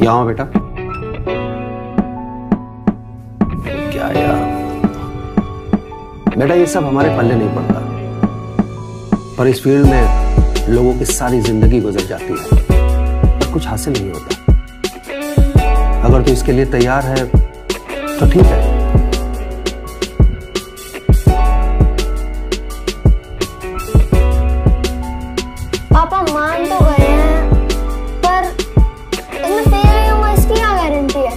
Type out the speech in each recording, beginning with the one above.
यहाँ आओ बेटा। क्या यार बेटा, ये सब हमारे पल्ले नहीं पड़ता, पर इस फील्ड में लोगों की सारी जिंदगी गुजर जाती है पर कुछ हासिल नहीं होता। अगर तू इसके लिए तैयार है तो ठीक है। पापा मान तो गए हैं, पर इसमें फेल नहीं होगा इसकी क्या गारंटी है?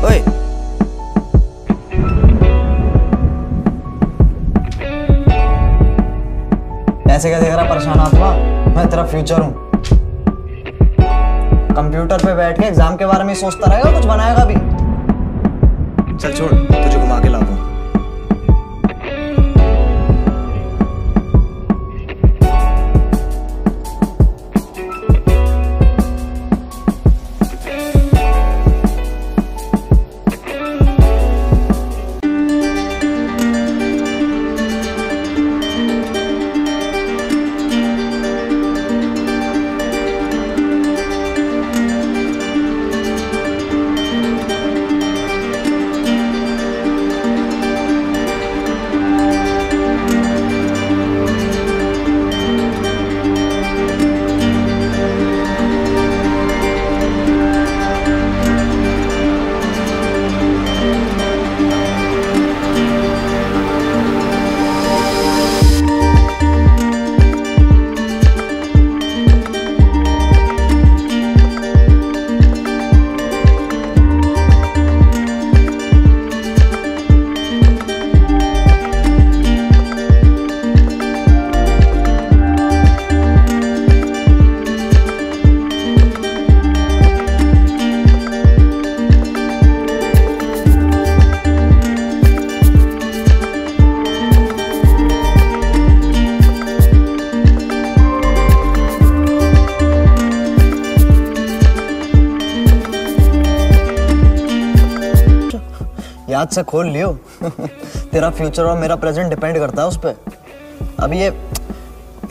ओए, ऐसे क्या देख रहा परेशान आत्मा? मैं तेरा फ्यूचर हूं। कंप्यूटर पे बैठ के एग्जाम के बारे में सोचता रहेगा, कुछ बनाएगा भी? चल छोड़, तुझे घुमा के लाता हूं। याद से खोल लियो। तेरा फ्यूचर और मेरा प्रेजेंट डिपेंड करता है उस पर। अब ये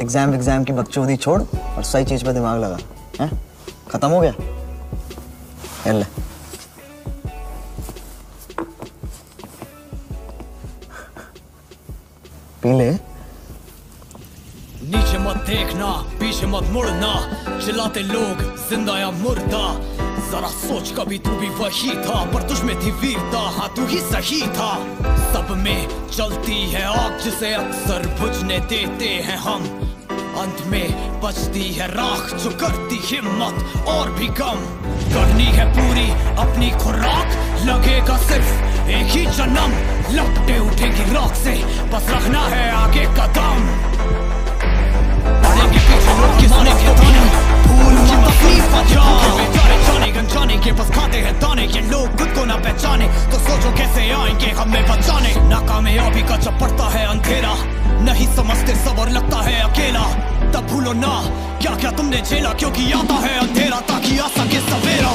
एग्जाम की बकचोदी छोड़ और सही चीज पे दिमाग लगा। हैं? खत्म हो गया? ले पी ले। नीचे मत देखना, पीछे मत मुड़ना, चिल्लाते लोग जिंदा या मुर्दा। जरा सोच कभी तू भी वही था, पर तुझ में थी वीरता, हाँ तू ही सही था। सब में चलती है आग जिसे अक्सर बुझने देते हैं हम, अंत में बचती है राख जो करती हिम्मत और भी कम। करनी है पूरी अपनी खुराक, लगेगा सिर्फ एक ही जन्म, लपटे उठेगी राख से, बस रखना है आगे कदम। बढ़ेंगे पीछे लोग किसने के ताने, फूल की तकलीफ बेचारे जाने गंजाने के बस खाते हैं दाने। ये लोग खुद को ना पहचाने तो सोचो कैसे आएंगे हमें बचाने। नाकामयाबी का जब पड़ता है अंधेरा, नहीं समझते सब और लगता है अकेला, तब भूलो ना क्या क्या तुमने झेला, क्योंकि आता है अंधेरा ताकि आ सके सवेरा।